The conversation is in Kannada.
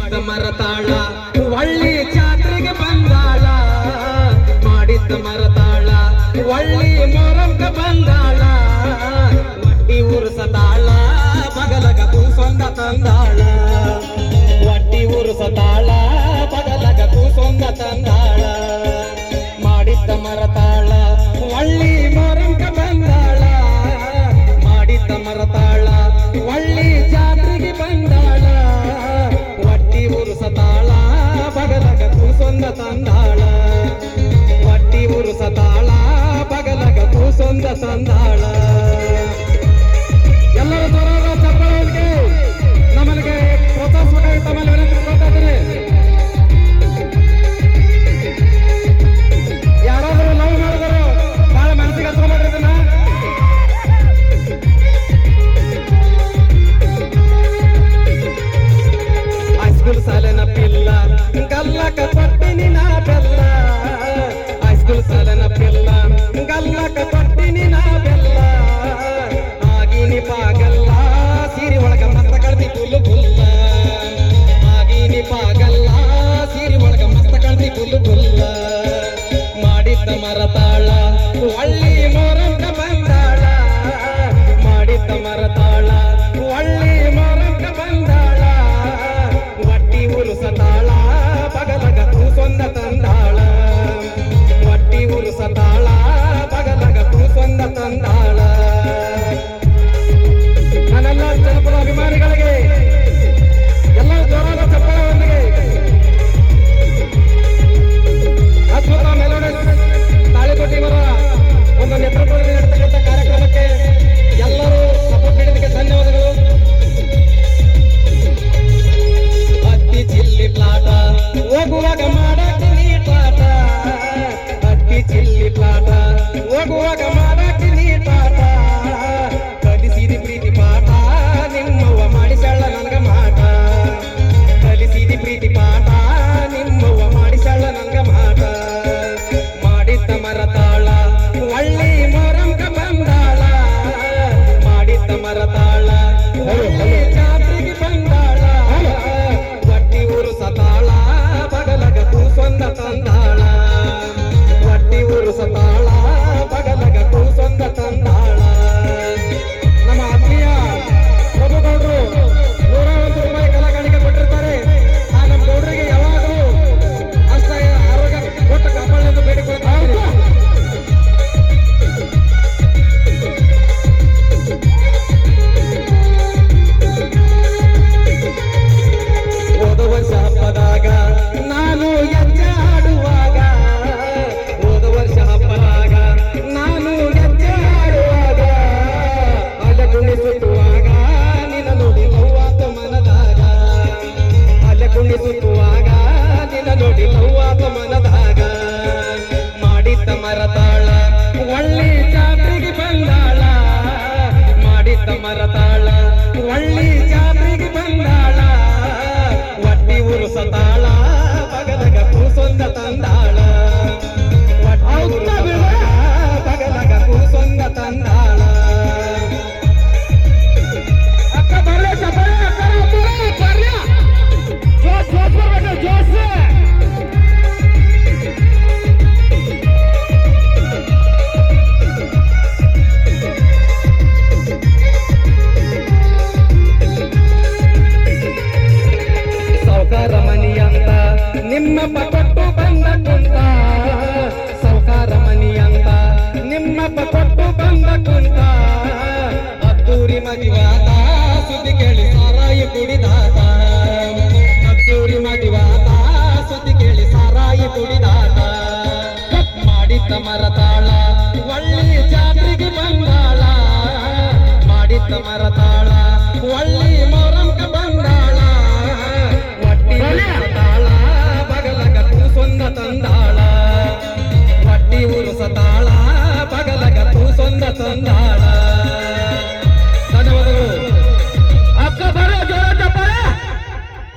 ಮಾಡಿದ್ದ ಮರತಾಳ ಒಳ್ಳಿ ಜಾತ್ರೆಗೆ ಬಂದಾಳ ಮಾಡಿದ್ದ ಮರತಾಳ ಒಳ್ಳಿ ಮೊರಂಕ ಬಂದಾಳ ವಟ್ಟಿ ಉರ್ಸತಾಳ ಬಗಲಗ ಕೂಸೊಂದ ತಂದಾಳ ವಟ್ಟಿ ಉರ್ಸತಾಳ ಬಗಲಗ ಕೂಸೊಂದ ತಂದಾಳ ಮಾಡಿದ್ದ ಮರತಾಳ ಒಳ್ಳಿ ಮೊರಂಕ ಬಂದಾಳ ಮಾಡಿದ್ದ ಮರತಾಳ ಒಳ್ಳಿ ಜಾತ್ರೆಗೆ ಬಂದಾಳ ವಟ್ಟಿ ಉರ್ಸತಾಳ ಬಗಲಗ ಕೂಸೊಂದ ತಂದಾಳ ವಟ್ಟಿ ಉರ್ಸತಾಳ ಬಗಲಗ ಕೂಸೊಂದ ತಂದಾಳ ಎಲ್ಲರೂ ಜೋರಾದ ಚಪ್ಪಾಳೆಗೆ ನಮ್ಮನಿಗೆ ಪ್ರೋತ್ಸಾಹಿಸಬೇಕಾಗಿ ತಮ್ಮಲ್ಲಿ ವಿನಂತಿ ಕೊಡ್ತಾ ಇದ್ದೀನಿ. ಯಾರಾದರೂ ಲವ್ ಮಾಡಿದ್ರು ಬಹಳ ಮನಸ್ಸಿಗೆ ಹಚ್ಕೊಂಡ್ರಿ ಇದನ್ನ. ಹೈಸ್ಕೂಲ್ ಸಾಲಿನ ಪಿಲ್ಲ ಗಲ್ಲಕ ಕೊಟ್ಟಿನಿ ನಾ ಬೆಲ್ಲ ಹೈಸ್ಕೂಲ್ ಸಾಲಿನ ಪಿಲ್ಲ ಗಲ್ಲಕ ಕೊಟ್ಟಿನಿ ನಾ ಬೆಲ್ಲ ಆಗಿನಿ ಪಾಗಲ್ಲ ಸೀರೆ ಒಳಗ ಮಸ್ತ ಕಳ್ದಿ ಪುಲ್ಲು ಪುಲ್ಲ ಆಗಿನಿ ಪಾಗಲ್ಲ ಸೀರೆ ಒಳಗ ಮಸ್ತ ಕಳ್ದಿ ಪುಲ್ಲು ಪುಲ್ಲ ಮಾಡಿದ್ದ ಮರತಾಳ ಒಳ್ಳಿ ಮೊರಂಕ ಬಂದಾಳ ಮಾಡಿದ್ದ ಮರತಾಳ ಒಳ್ಳಿ ಮೊರಂಕ ಬಂದಾಳ ವಟ್ಟಿ ಉರುಸತಾಳ ಬಗಲಗ ಕೂಸೊಂದ ತಂದಾಳ ವಟ್ಟಿ ಉರುಸತಾಳ ಬಗಲಗ ಕೂಸೊಂದ ತಂದಾಳ. ನನ್ನೆಲ್ಲ ಜನಪದ ಅಭಿಮಾನಿಗಳಿಗೆ ಎಲ್ಲ ಜೋರಾದ ಚಪ್ಪಾಳೆಯೊಂದಿಗೆ ಅದ್ಭುತ ಮೆಲೋಡಿ ತಾಳಿಕೋಟಿ ಇವರ ಒಂದು ನೇತೃತ್ವದಲ್ಲಿ ನಡೆಸತಕ್ಕಂಥ ಕಾರ್ಯಕ್ರಮಕ್ಕೆ ಎಲ್ಲರೂ ಸಪೋರ್ಟ್ ನೀಡಿದ್ದಕ್ಕೆ ಧನ್ಯವಾದಗಳು. ಹತ್ತಿ ಚಿಲ್ಲಿ ಪ್ಲಾಟ ಹೋಗುವಾಗ ಮಾಡಕ್ಕೆ ನೀಟಾಟ ಹತ್ತಿ ಚಿಲ್ಲಿ ಪ್ಲಾಟ ಹೋಗುವಾಗ ಮಾಡಕ್ಕೆ ನೀಟಾಟ ಕಲಿಸಿದಿ ಪ್ರೀತಿ ಪಾಠ ನಿಮ್ಮವ್ವ ಮಾಡಿಸಳ್ಳ ನನಗ ಮಾಟ ಕಲಿಸಿದಿ ಪ್ರೀತಿ ಪಾಠ ನಿಮ್ಮವ್ವ ಮಾಡಿಸಳ್ಳ ನನಗ ಮಾಟ ಮಾಡಿದ್ದ ಮರತಾಳ ಒಳ್ಳಿ ಮೊರಂಕ ಬಂದಾಳ ಮಾಡಿದ್ದ ಮರತಾಳ ಒಳ್ಳಿ ಜಾತ್ರೆಗೆ ಬಂದಾಳ ವಟ್ಟಿ ಉರುಸತಾಳ ಬಗಲಗ ಕೂಸೊಂದ ತಂದಾಳ ವಟ್ಟಿ ಉರುಸತಾಳ ಬಗಲಗ ಕೂಸೊಂದ ತಂದಾಳ. ನಮ್ಮ ಆತ್ಮೀಯ ಪ್ರಭುಗೌಡರು 101 ರೂಪಾಯಿ ಕಲಾಕಾಣಿಕೆ ಕೊಟ್ಟಿರ್ತಾರೆ. ಆ ನಮ್ಮ ಗೌಡರಿಗೆ ಯಾವಾಗಲೂ ಅಷ್ಟ ಆರೋಗ್ಯ ಕೊಟ್ಟು ಕಾಪಾಡಲೆಂದು ಬೇಡಿಕೊಳ್ಳುತ್ತಾರೆ. ಹೋದ ವರ್ಷ ಹಬ್ಬದಾಗ ನಾನು ಹೆಜ್ಜೆ ಆಡುವಾಗ ಹೋದ ವರ್ಷ ಹಬ್ಬದಾಗ ನಾನು ಹೆಜ್ಜೆ ಆಡುವಾಗ ಅಲ ಕುಣಿಸುತ್ತುವಾಗ ನಿನ್ನ ನೋಡಿ ಲವ್ವಾತ ಮನದಾಗ ಅಲ ಕುಣಿಸುತ್ತುವಾಗ ನಿನ್ನ ನೋಡಿ ಲವ್ವಾತ ಮನದಾಗ ಮಾಡಿದ್ದ ಮರತಾಳ ಒಳ್ಳಿ ಜಾತ್ರೆಗೆ ಬಂದಾಳ ಮಾಡಿದ್ದ ಮರತಾಳ ಒಳ್ಳಿ ಜಾತ್ರೆಗೆ ಬಂದಾಳ ವಟ್ಟಿ ಉರುಸತಾಳ ಬಗಲಗ ಕೂಸೊಂದ ತಂದಾಳ ವಟ್ಟಿ ಉರುಸತಾಳ ಬಗಲಗ ಕೂಸೊಂದ ತಂದಾಳ. ಅಕ್ಕ ಬರ್ರಿ ಚಪ್ಪಾಳೆ ಅಕ್ಕ ಬರ್ರಿ ಜೋಸ್ ಜೋಸ್ ಬರ್ಬೇಕು ಜೋಸ್. ಸೌಕಾರ ಮನಿಯಂತ ನಿಮ್ಮಪ್ಪ ಕೊಟ್ಟು ಬಂದ ಕುಂತ ಸೌಕಾರ ಮನಿಯಂತ ನಿಮ್ಮಪ್ಪ ಕೊಟ್ಟು